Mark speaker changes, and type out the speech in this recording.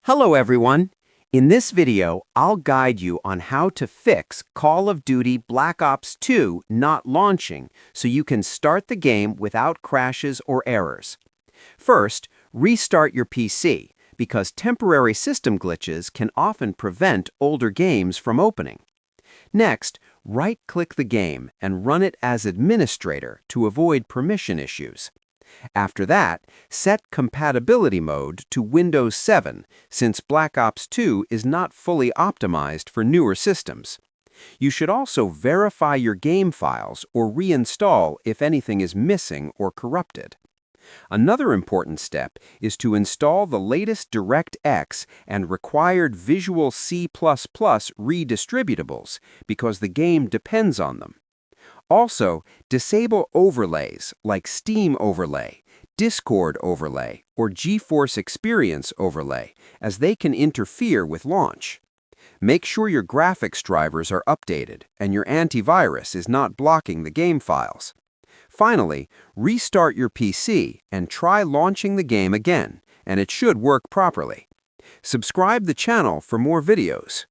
Speaker 1: Hello everyone! In this video, I'll guide you on how to fix Call of Duty Black Ops 2 not launching so you can start the game without crashes or errors. First, restart your PC because temporary system glitches can often prevent older games from opening. Next, right-click the game and run it as administrator to avoid permission issues. After that, set compatibility mode to Windows 7 since Black Ops 2 is not fully optimized for newer systems. You should also verify your game files or reinstall if anything is missing or corrupted. Another important step is to install the latest DirectX and required Visual C++ redistributables because the game depends on them. Also, disable overlays like Steam Overlay, Discord Overlay, or GeForce Experience Overlay, as they can interfere with launch. Make sure your graphics drivers are updated and your antivirus is not blocking the game files. Finally, restart your PC and try launching the game again, and it should work properly. Subscribe the channel for more videos.